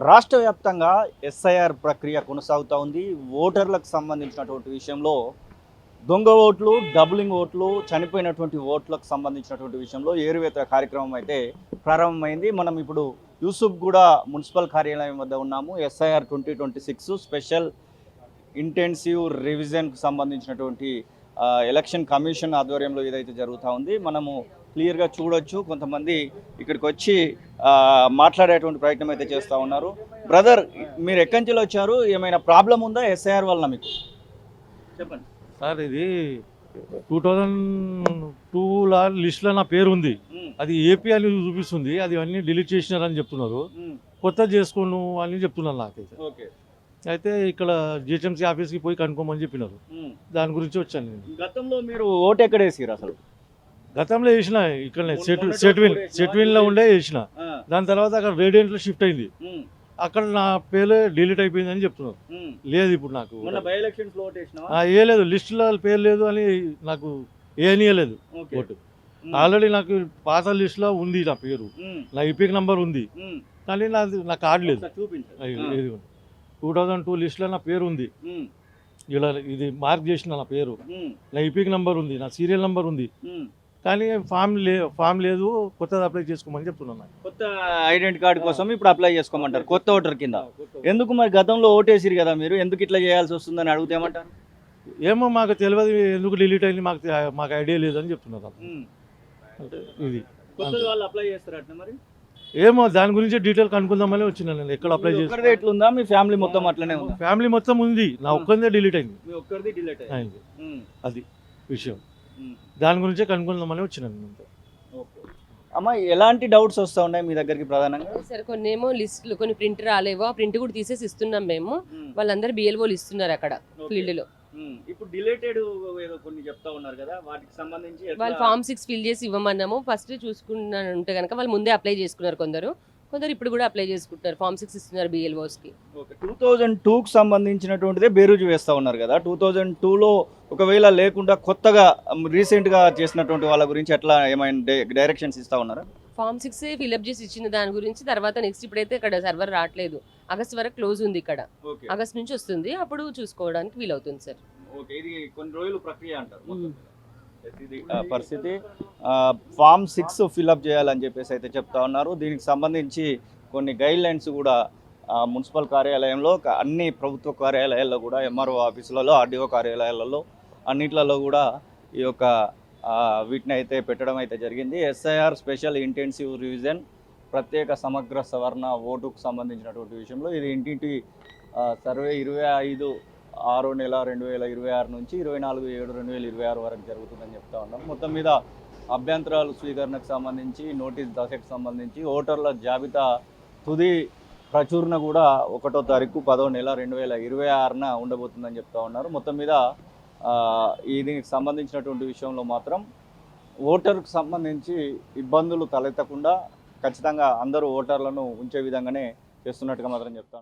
రాష్ట్ర వ్యాప్తంగా ఎస్ఐఆర్ ప్రక్రియ కొనసాగుతూ ఉంది. ఓటర్లకు సంబంధించినటువంటి విషయంలో దొంగ ఓట్లు, డబులింగ్ ఓట్లు, చనిపోయినటువంటి ఓట్లకు సంబంధించినటువంటి విషయంలో ఏరువేత కార్యక్రమం అయితే ప్రారంభమైంది. మనం ఇప్పుడు యూసుఫ్గూడ మున్సిపల్ కార్యాలయం వద్ద ఉన్నాము. ఎస్ఐఆర్ 2026 స్పెషల్ ఇంటెన్సివ్ రివిజన్కు సంబంధించినటువంటి ఎలక్షన్ కమిషన్ ఆధ్వర్యంలో ఏదైతే జరుగుతూ ఉంది, మనము క్లియర్గా చూడొచ్చు. కొంతమంది ఇక్కడికి వచ్చి మాట్లాడేటువంటి ప్రయత్నం అయితే చేస్తూ ఉన్నారు. బ్రదర్, మీరు ఎక్కడి నుంచి వచ్చారు? ఏమైనా ప్రాబ్లం ఉందా ఎస్ఐఆర్ వలన మీకు? చెప్పండి సార్. ఇది 2002 లిస్టులో నా పేరు ఉంది. అది ఏపీ అని చూపిస్తుంది. అది అన్నీ డిలీట్ చేసినారని చెప్తున్నారు. కొత్త చేసుకోను అని చెప్తున్నారు నాకైతే. ఓకే. అయితే ఇక్కడ జిహెచ్ఎంసీ ఆఫీస్కి పోయి కనుక్కోమని చెప్పినారు. దాని గురించి వచ్చాను నేను. గతంలో మీరు ఓటు ఎక్కడ వేసిరు అసలు? గతంలో వేసిన ఇక్కడ సెట్విన్లో ఉండే వేసిన. దాని తర్వాత అక్కడ రేడియంట్లో షిఫ్ట్ అయింది. అక్కడ నా పేరు డిలీట్ అయిపోయింది అని చెప్తున్నారు. లేదు ఇప్పుడు నాకు వేయలేదు, లిస్టులో పేరు లేదు అని నాకు వేయనీయలేదు ఓటు. ఆల్రెడీ నాకు పాత లిస్టులో ఉంది నా పేరు, నా ఈపిక్ నంబర్ ఉంది, కానీ నా కార్డు లేదు. 2002 లిస్టులో నా పేరు ఉంది. ఇలా ఇది మార్క్ చేసిన నా పేరు, నా ఈపిక్ నంబర్ ఉంది, నా సీరియల్ నంబర్ ఉంది, కానీ ఫామ్ లేదు. కొత్తది అప్లై చేసుకోమని చెప్తున్నాను. కొత్త ఐడెంటి కార్డు కోసం ఇప్పుడు అప్లై చేసుకోమంటారు కొత్త ఓటర్ కింద. ఎందుకు మరి గతంలో ఓటేసిరు కదా మీరు, ఎందుకు ఇట్లా చేయాల్సి వస్తుందని అడుగుతామంటారు? ఏమో మాకు తెలియదు, ఎందుకు డిలీట్ అయింది మాకు ఐడియా లేదని చెప్తున్నారు. ఇది వాళ్ళు అప్లై చేస్తారట మరి? ఏమో దాని గురించి డీటెయిల్ కనుక్కుందామని వచ్చిన నేను. ఎక్కడ అప్లై చేసి ఎట్లుందా? మీ ఫ్యామిలీ మొత్తం అట్లనే ఉంది? ఫ్యామిలీ మొత్తం ఉంది, నా ఒక్కరిదే డిలీట్ అయింది. అయింది. అది విషయం. దాని గురించే కనుక్కుందామని వచ్చినాను. అమ్మ, ఎలాంటి డౌట్స్ వస్తూ ఉన్నాయి మీ దగ్గరికి ప్రధానంగా? సార్ కొన్ని ఏమో లిస్టులు, కొన్ని ప్రింట్ రాలేవో, ఆ ప్రింట్ కూడా తీసేసి ఇస్తున్నాం మేము. వాళ్ళందరూ బిఎల్ఓలు ఇస్తున్నారు అక్కడ ఫీల్డ్ లో. ఇప్పుడు డిలేటెడ్ ఏదో కొన్ని చెప్తా ఉన్నారు కదా, వాటికి సంబంధించి వాళ్ళు ఫామ్ 6 ఫిల్ చేసి ఇవ్వమన్నాము. ఫస్ట్ చూసుకున్నాను ఉంటే కనుక వాళ్ళు ముందే అప్లై చేసుకున్నారు. కొందరు ఇప్పుడు కూడా అప్లై చేసుకుంటున్నారు. ఫామ్ 6 ఇస్తున్నారు బిఎల్ఓస్ కి. 2002కు సంబంధించినటువంటిదే బేరుజు వేస్తూ ఉన్నారు కదా. 2002లో ఒకవేళ లేకుండా కొత్తగా రీసెంట్గా చేసినటువంటి వాళ్ళ గురించి ఎట్లా ఏమైనా డైరెక్షన్స్ ఇస్తా ఉన్నారా? ఫామ్ 6 ఫిల్అప్ చేసి ఇచ్చిన దాని గురించి తర్వాత నెక్స్ట్ ఇప్పుడైతే ఇక్కడ సర్వర్ రావట్లేదు. ఆగస్ట్ వరకు క్లోజ్ ఉంది ఇక్కడ. ఆగస్ట్ నుంచి వస్తుంది, అప్పుడు చూసుకోవడానికి వీలవుతుంది సార్. ఓకే, ఇది కొన్ని రోజులు ప్రక్రియ అంటారు. ఇది పరిస్థితి. ఫామ్ 6 ఫిల్అప్ చేయాలని చెప్పేసి అయితే చెప్తా ఉన్నారు. దీనికి సంబంధించి కొన్ని గైడ్ లైన్స్ కూడా మున్సిపల్ కార్యాలయంలో, అన్ని ప్రభుత్వ కార్యాలయాల్లో కూడా, ఎంఆర్ఓ ఆఫీసులలో, ఆర్డీఓ కార్యాలయాలలో అన్నిట్లలో కూడా ఈ యొక్క వీటిని అయితే పెట్టడం అయితే జరిగింది. ఎస్ఐఆర్ స్పెషల్ ఇంటెన్సివ్ రివిజన్ ప్రత్యేక సమగ్ర సవరణ ఓటుకు సంబంధించినటువంటి విషయంలో ఇది ఇంటింటి సర్వే 25/6/2026 నుంచి 24/7/2026 వరకు జరుగుతుందని చెప్తా ఉన్నాం. మొత్తం మీద అభ్యంతరాలు స్వీకరణకు సంబంధించి, నోటీస్ దశకు సంబంధించి, ఓటర్ల జాబితా తుది ప్రచురణ కూడా 1వ తారీఖు 10వ నెల 2026న ఉండబోతుందని చెప్తా ఉన్నారు. మొత్తం మీద దీనికి సంబంధించినటువంటి విషయంలో మాత్రం ఓటర్కు సంబంధించి ఇబ్బందులు తలెత్తకుండా ఖచ్చితంగా అందరూ ఓటర్లను ఉంచే విధంగానే చేస్తున్నట్టుగా మాత్రం చెప్తాను.